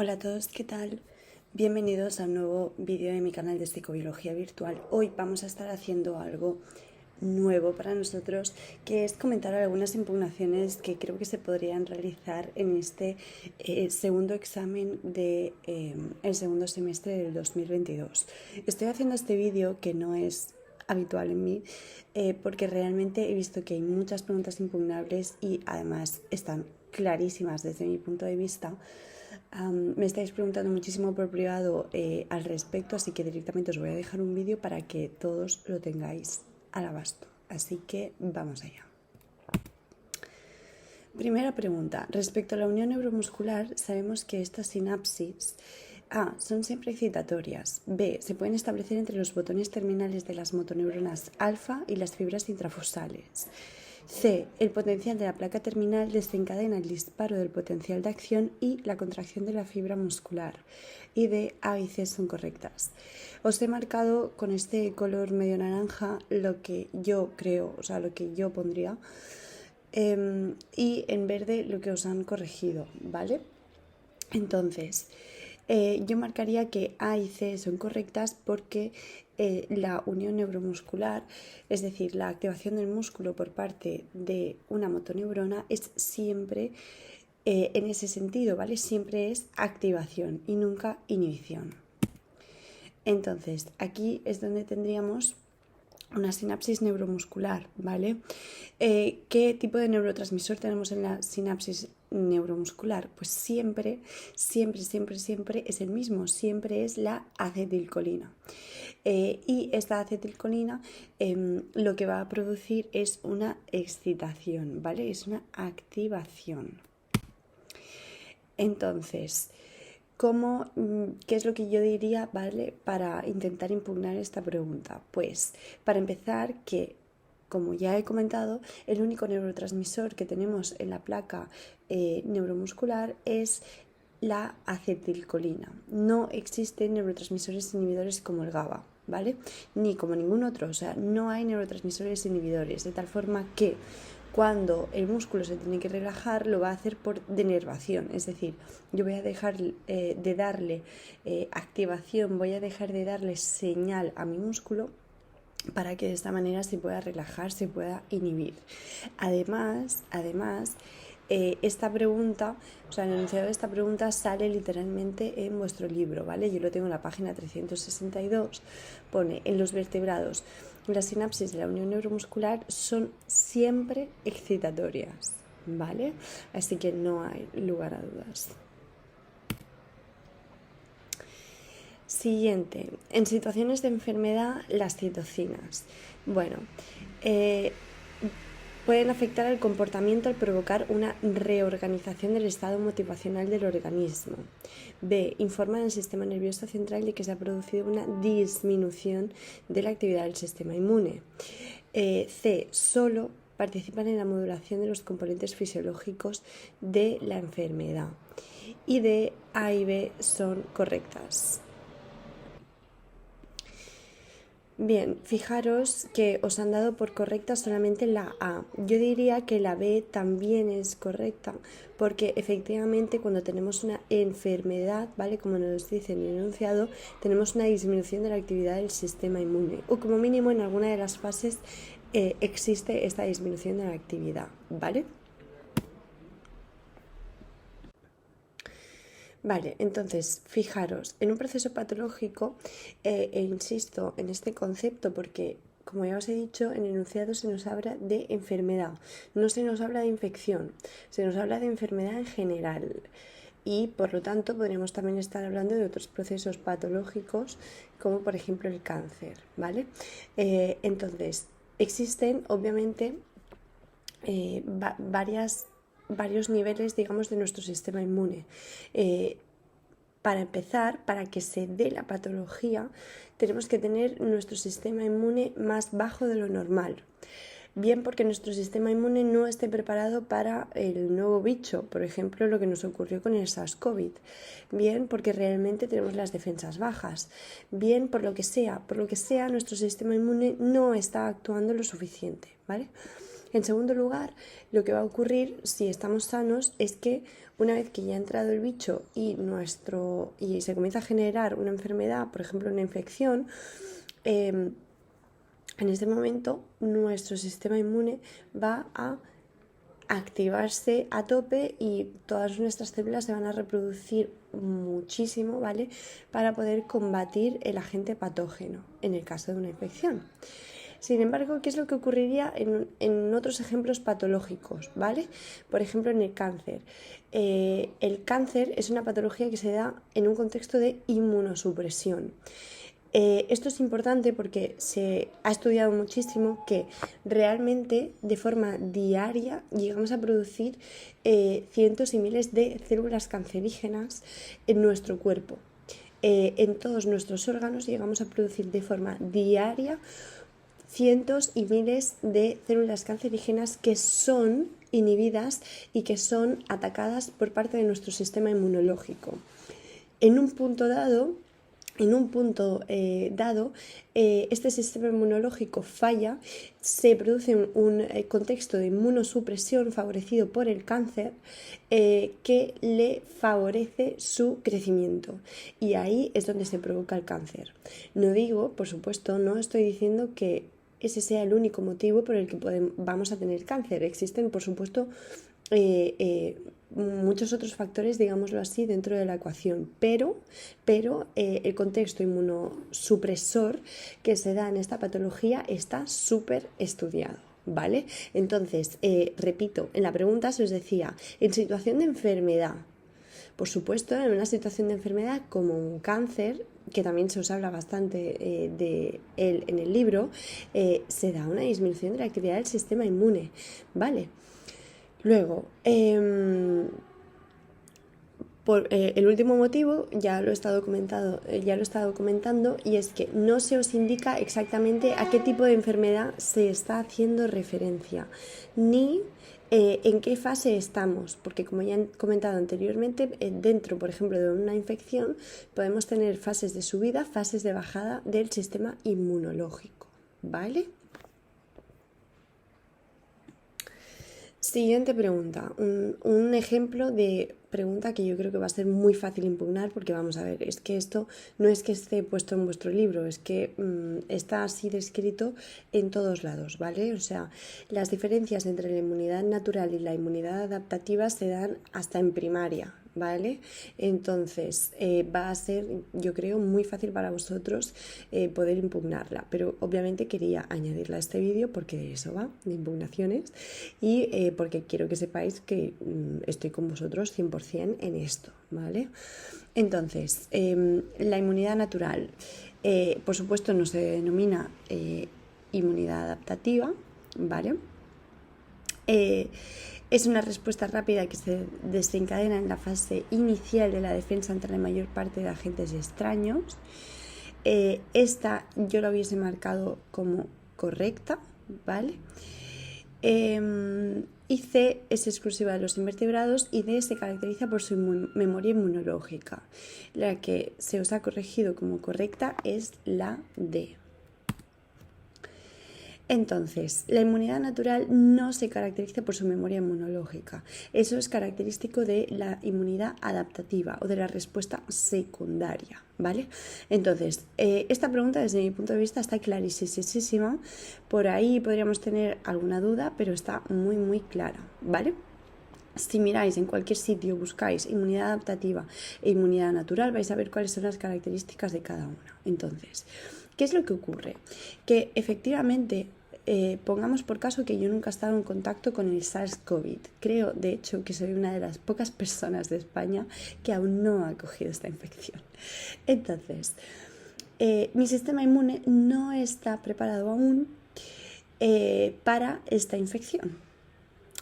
Hola a todos, ¿qué tal? Bienvenidos a un nuevo vídeo de mi canal de psicobiología virtual. Hoy vamos a estar haciendo algo nuevo para nosotros, que es comentar algunas impugnaciones que creo que se podrían realizar en este segundo examen de el segundo semestre del 2022. Estoy haciendo este vídeo que no es habitual en mí porque realmente he visto que hay muchas preguntas impugnables y además están clarísimas desde mi punto de vista. Me estáis preguntando muchísimo por privado al respecto, así que directamente os voy a dejar un vídeo para que todos lo tengáis al abasto. Así que vamos allá. Primera pregunta. Respecto a la unión neuromuscular, sabemos que estas sinapsis A. Son siempre excitatorias. B. Se pueden establecer entre los botones terminales de las motoneuronas alfa y las fibras intrafusales. C. El potencial de la placa terminal desencadena el disparo del potencial de acción y la contracción de la fibra muscular. Y D. A y C son correctas. Os he marcado con este color medio naranja lo que yo creo, o sea, lo que yo pondría. Y en verde lo que os han corregido, ¿vale? Entonces, yo marcaría que A y C son correctas porque la unión neuromuscular, es decir, la activación del músculo por parte de una motoneurona es siempre en ese sentido, ¿vale? Siempre es activación y nunca inhibición. Entonces, aquí es donde tendríamos una sinapsis neuromuscular, ¿vale? ¿Qué tipo de neurotransmisor tenemos en la sinapsis neuromuscular? Pues siempre es el mismo, siempre es la acetilcolina. Y esta acetilcolina lo que va a producir es una excitación, ¿vale? Es una activación. Entonces, ¿qué es lo que yo diría, ¿vale? Para intentar impugnar esta pregunta? Pues, para empezar, que como ya he comentado, el único neurotransmisor que tenemos en la placa neuromuscular es la acetilcolina. No existen neurotransmisores inhibidores como el GABA, ¿vale? Ni como ningún otro, o sea, no hay neurotransmisores inhibidores, de tal forma que cuando el músculo se tiene que relajar, lo va a hacer por denervación, es decir, yo voy a dejar de darle activación, voy a dejar de darle señal a mi músculo para que de esta manera se pueda relajar, se pueda inhibir. Además, esta pregunta, o sea, el enunciado de esta pregunta sale literalmente en vuestro libro, ¿vale? Yo lo tengo en la página 362, pone: en los vertebrados, las sinapsis de la unión neuromuscular son siempre excitatorias, ¿vale? Así que no hay lugar a dudas. Siguiente, en situaciones de enfermedad, las citocinas. Bueno, pueden afectar al comportamiento al provocar una reorganización del estado motivacional del organismo. B. Informan al sistema nervioso central de que se ha producido una disminución de la actividad del sistema inmune. C. Solo participan en la modulación de los componentes fisiológicos de la enfermedad. Y D. A y B son correctas. Bien, fijaros que os han dado por correcta solamente la A. Yo diría que la B también es correcta, porque efectivamente cuando tenemos una enfermedad, ¿vale? Como nos dice en el enunciado, tenemos una disminución de la actividad del sistema inmune, o como mínimo en alguna de las fases existe esta disminución de la actividad, ¿vale? Vale, entonces, fijaros, en un proceso patológico, insisto en este concepto porque, como ya os he dicho, en el enunciado se nos habla de enfermedad, no se nos habla de infección, se nos habla de enfermedad en general. Y por lo tanto podríamos también estar hablando de otros procesos patológicos, como por ejemplo el cáncer, ¿vale? Entonces, existen obviamente varios niveles, digamos, de nuestro sistema inmune. Para empezar, para que se dé la patología, tenemos que tener nuestro sistema inmune más bajo de lo normal. Bien porque nuestro sistema inmune no esté preparado para el nuevo bicho, por ejemplo, lo que nos ocurrió con el SARS-CoV. Bien porque realmente tenemos las defensas bajas. Bien por lo que sea, nuestro sistema inmune no está actuando lo suficiente, ¿vale? En segundo lugar, lo que va a ocurrir si estamos sanos es que una vez que ya ha entrado el bicho y se comienza a generar una enfermedad, por ejemplo una infección, en este momento nuestro sistema inmune va a activarse a tope y todas nuestras células se van a reproducir muchísimo, ¿vale? Para poder combatir el agente patógeno en el caso de una infección. Sin embargo, ¿qué es lo que ocurriría en otros ejemplos patológicos? ¿Vale? Por ejemplo, en el cáncer. El cáncer es una patología que se da en un contexto de inmunosupresión. Esto es importante porque se ha estudiado muchísimo que realmente de forma diaria llegamos a producir cientos y miles de células cancerígenas en nuestro cuerpo. En todos nuestros órganos llegamos a producir de forma diaria cientos y miles de células cancerígenas que son inhibidas y que son atacadas por parte de nuestro sistema inmunológico. En un punto dado, este sistema inmunológico falla, se produce un contexto de inmunosupresión favorecido por el cáncer que le favorece su crecimiento, y ahí es donde se provoca el cáncer. No digo, por supuesto, no estoy diciendo que ese sea el único motivo por el que vamos a tener cáncer. Existen, por supuesto, muchos otros factores, digámoslo así, dentro de la ecuación, pero el contexto inmunosupresor que se da en esta patología está súper estudiado, ¿vale? Entonces, repito, en la pregunta se os decía, en situación de enfermedad, por supuesto, en una situación de enfermedad como un cáncer, que también se os habla bastante de él en el libro, se da una disminución de la actividad del sistema inmune, ¿vale? Luego, el último motivo ya lo he estado comentando, y es que no se os indica exactamente a qué tipo de enfermedad se está haciendo referencia, ni en qué fase estamos, porque como ya he comentado anteriormente, dentro, por ejemplo, de una infección podemos tener fases de subida, fases de bajada del sistema inmunológico, ¿vale? Siguiente pregunta, un ejemplo de pregunta que yo creo que va a ser muy fácil impugnar, porque vamos a ver, es que esto no es que esté puesto en vuestro libro, es que está así descrito en todos lados, ¿vale? O sea, las diferencias entre la inmunidad natural y la inmunidad adaptativa se dan hasta en primaria, ¿vale? Entonces, va a ser, yo creo, muy fácil para vosotros poder impugnarla, pero obviamente quería añadirla a este vídeo porque de eso va, de impugnaciones, y porque quiero que sepáis que estoy con vosotros 100% en esto, ¿vale? Entonces, la inmunidad natural, por supuesto, no se denomina inmunidad adaptativa, ¿vale? Es una respuesta rápida que se desencadena en la fase inicial de la defensa ante la mayor parte de agentes extraños. Esta yo la hubiese marcado como correcta, ¿vale? Y C es exclusiva de los invertebrados, y D se caracteriza por su memoria inmunológica. La que se os ha corregido como correcta es la D. Entonces, la inmunidad natural no se caracteriza por su memoria inmunológica. Eso es característico de la inmunidad adaptativa o de la respuesta secundaria, ¿vale? Entonces, esta pregunta desde mi punto de vista está clarísima. Por ahí podríamos tener alguna duda, pero está muy, muy clara, ¿vale? Si miráis en cualquier sitio, buscáis inmunidad adaptativa e inmunidad natural, vais a ver cuáles son las características de cada una. Entonces, ¿qué es lo que ocurre? Que efectivamente, pongamos por caso que yo nunca he estado en contacto con el SARS-CoV. Creo, de hecho, que soy una de las pocas personas de España que aún no ha cogido esta infección. Entonces, mi sistema inmune no está preparado aún para esta infección,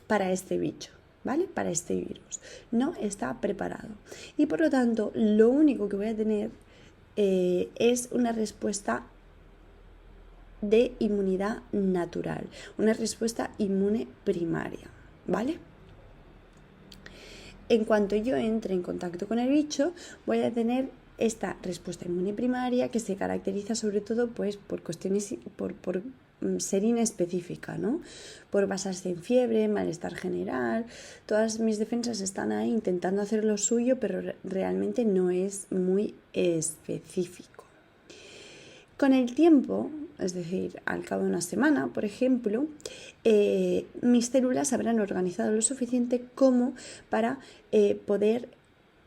para este bicho, ¿vale? Para este virus. No está preparado. Y por lo tanto, lo único que voy a tener es una respuesta de inmunidad natural, una respuesta inmune primaria, ¿vale? En cuanto yo entre en contacto con el bicho, voy a tener esta respuesta inmune primaria que se caracteriza sobre todo pues por cuestiones, por ser inespecífica, ¿no? Por basarse en fiebre, malestar general, todas mis defensas están ahí intentando hacer lo suyo, pero realmente no es muy específico. Con el tiempo, es decir, al cabo de una semana, por ejemplo, mis células se habrán organizado lo suficiente como para poder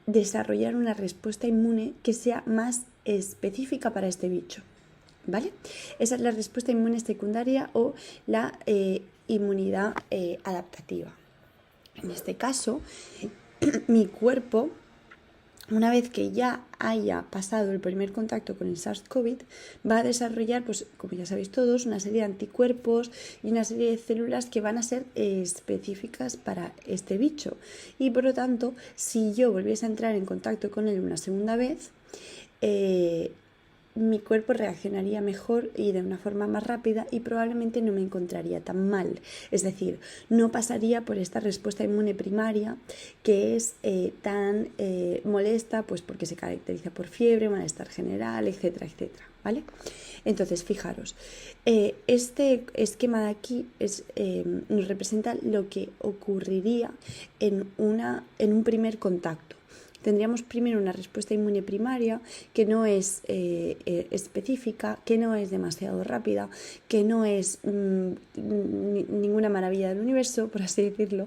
desarrollar una respuesta inmune que sea más específica para este bicho, ¿vale? Esa es la respuesta inmune secundaria o la inmunidad adaptativa. En este caso, mi cuerpo, una vez que ya haya pasado el primer contacto con el SARS-CoV, va a desarrollar, pues como ya sabéis todos, una serie de anticuerpos y una serie de células que van a ser específicas para este bicho. Y por lo tanto, si yo volviese a entrar en contacto con él una segunda vez, mi cuerpo reaccionaría mejor y de una forma más rápida y probablemente no me encontraría tan mal. Es decir, no pasaría por esta respuesta inmune primaria que es tan molesta, pues porque se caracteriza por fiebre, malestar general, etcétera, etcétera, ¿vale? Entonces, fijaros, este esquema de aquí nos representa lo que ocurriría en un primer contacto. Tendríamos primero una respuesta inmune primaria que no es específica, que no es demasiado rápida, que no es ninguna maravilla del universo, por así decirlo.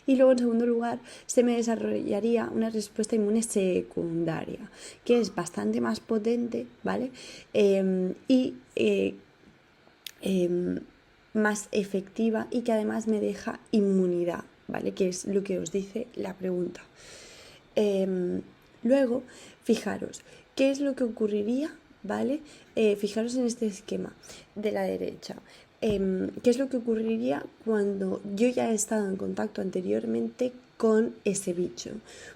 Y luego, en segundo lugar, se me desarrollaría una respuesta inmune secundaria, que es bastante más potente, ¿vale? Más efectiva y que además me deja inmunidad, ¿vale? Que es lo que os dice la pregunta. Luego, fijaros, ¿qué es lo que ocurriría? ¿Vale? Fijaros en este esquema de la derecha. ¿Qué es lo que ocurriría cuando yo ya he estado en contacto anteriormente con ese bicho?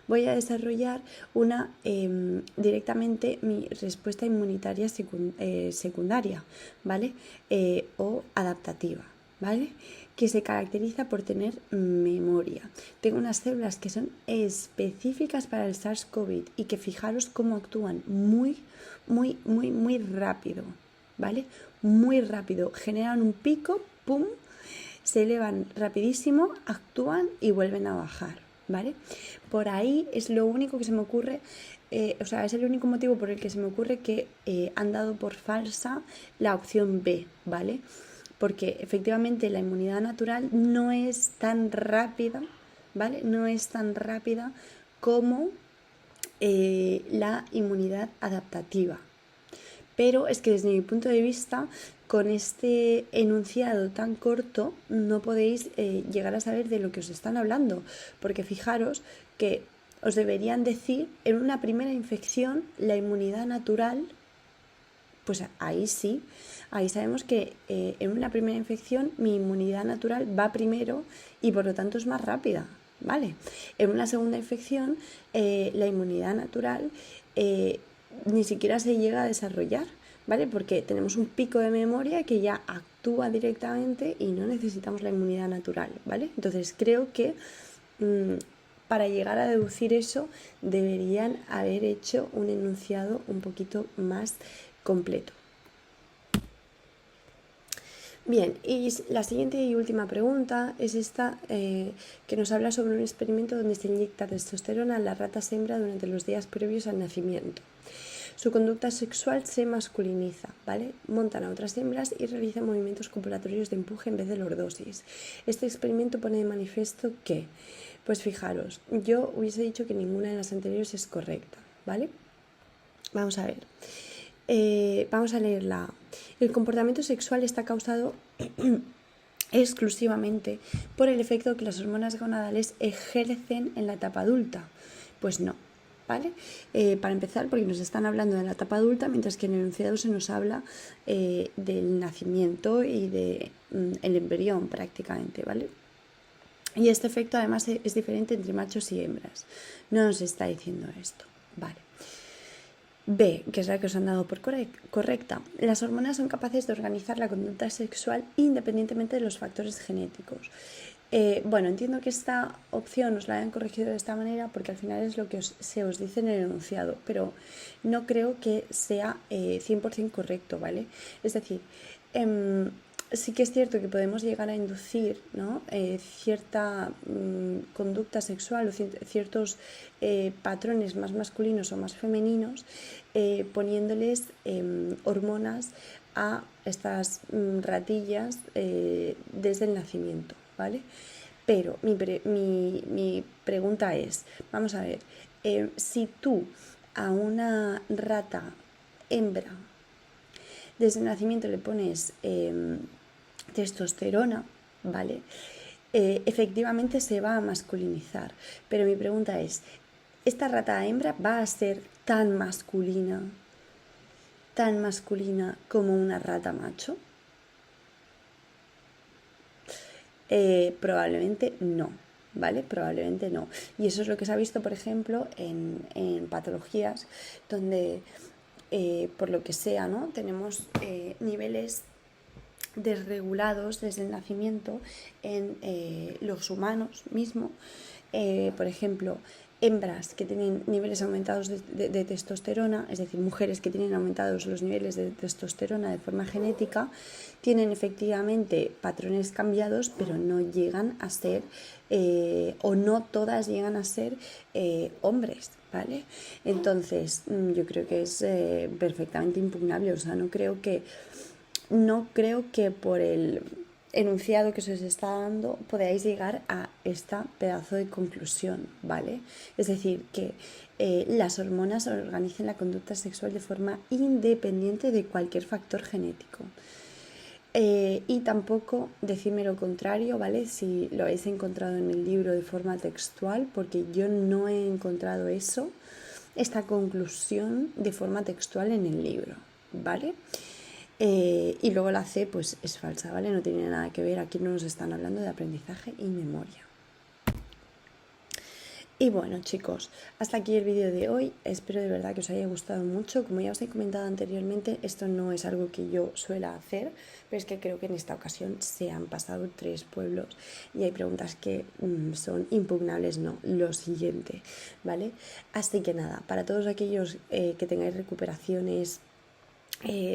Voy a desarrollar directamente mi respuesta inmunitaria secundaria, ¿vale? O adaptativa, ¿vale? Que se caracteriza por tener memoria. Tengo unas células que son específicas para el SARS-CoV y que fijaros cómo actúan muy rápido, ¿vale? Muy rápido. Generan un pico, ¡pum!, se elevan rapidísimo, actúan y vuelven a bajar, ¿vale? Por ahí es lo único que se me ocurre, es el único motivo por el que se me ocurre que han dado por falsa la opción B, ¿vale? Porque efectivamente la inmunidad natural no es tan rápida, ¿vale? No es tan rápida como la inmunidad adaptativa. Pero es que desde mi punto de vista, con este enunciado tan corto, no podéis llegar a saber de lo que os están hablando. Porque fijaros que os deberían decir, en una primera infección, la inmunidad natural, pues ahí sí. Ahí sabemos que en una primera infección mi inmunidad natural va primero y por lo tanto es más rápida, ¿vale? En una segunda infección la inmunidad natural ni siquiera se llega a desarrollar, ¿vale? Porque tenemos un pico de memoria que ya actúa directamente y no necesitamos la inmunidad natural, ¿vale? Entonces creo que para llegar a deducir eso deberían haber hecho un enunciado un poquito más completo. Bien, y la siguiente y última pregunta es esta, que nos habla sobre un experimento donde se inyecta testosterona a las ratas hembra durante los días previos al nacimiento. Su conducta sexual se masculiniza, ¿vale? Montan a otras hembras y realizan movimientos copulatorios de empuje en vez de lordosis. Este experimento pone de manifiesto que, pues fijaros, yo hubiese dicho que ninguna de las anteriores es correcta, ¿vale? Vamos a ver. Vamos a leerla. El comportamiento sexual está causado exclusivamente por el efecto que las hormonas gonadales ejercen en la etapa adulta. Pues no, ¿vale? Para empezar, porque nos están hablando de la etapa adulta, mientras que en el enunciado se nos habla del nacimiento y del embrión prácticamente, ¿vale? Y este efecto además es diferente entre machos y hembras. No nos está diciendo esto, ¿vale? B, que es la que os han dado por correcta. Las hormonas son capaces de organizar la conducta sexual independientemente de los factores genéticos. Bueno, entiendo que esta opción os la hayan corregido de esta manera porque al final es lo que se os dice en el enunciado, pero no creo que sea 100% correcto, ¿vale? Es decir, sí que es cierto que podemos llegar a inducir, ¿no? Cierta conducta sexual o ciertos patrones más masculinos o más femeninos, poniéndoles hormonas a estas ratillas desde el nacimiento, ¿vale? Pero mi pregunta es, vamos a ver, si tú a una rata hembra desde el nacimiento le pones testosterona, ¿vale? Efectivamente se va a masculinizar. Pero mi pregunta es, ¿esta rata hembra va a ser tan masculina como una rata macho? Probablemente no, ¿vale? Probablemente no. Y eso es lo que se ha visto, por ejemplo, en patologías donde, por lo que sea, ¿no? Tenemos niveles desregulados desde el nacimiento en los humanos mismos. Por ejemplo, hembras que tienen niveles aumentados de testosterona, es decir, mujeres que tienen aumentados los niveles de testosterona de forma genética, tienen efectivamente patrones cambiados, pero no llegan a ser, o no todas llegan a ser hombres, ¿vale? Entonces, yo creo que es perfectamente impugnable, o sea, no creo que por el enunciado que se os está dando podáis llegar a esta pedazo de conclusión, ¿vale? Es decir, que las hormonas organicen la conducta sexual de forma independiente de cualquier factor genético. Y tampoco decirme lo contrario, ¿vale? Si lo habéis encontrado en el libro de forma textual, porque yo no he encontrado esta conclusión de forma textual en el libro, ¿vale? Y luego la C pues es falsa, ¿vale? No tiene nada que ver, aquí no nos están hablando de aprendizaje y memoria. Y bueno, chicos, hasta aquí el vídeo de hoy. Espero de verdad que os haya gustado mucho. Como ya os he comentado anteriormente, esto no es algo que yo suela hacer, pero es que creo que en esta ocasión se han pasado 3 pueblos y hay preguntas que son impugnables, no, lo siguiente, ¿vale? Así que nada, para todos aquellos que tengáis recuperaciones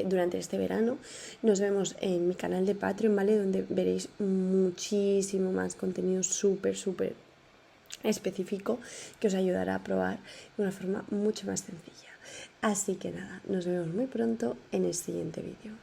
durante este verano, nos vemos en mi canal de Patreon, ¿vale? Donde veréis muchísimo más contenido súper específico que os ayudará a probar de una forma mucho más sencilla. Así que nada, nos vemos muy pronto en el siguiente vídeo.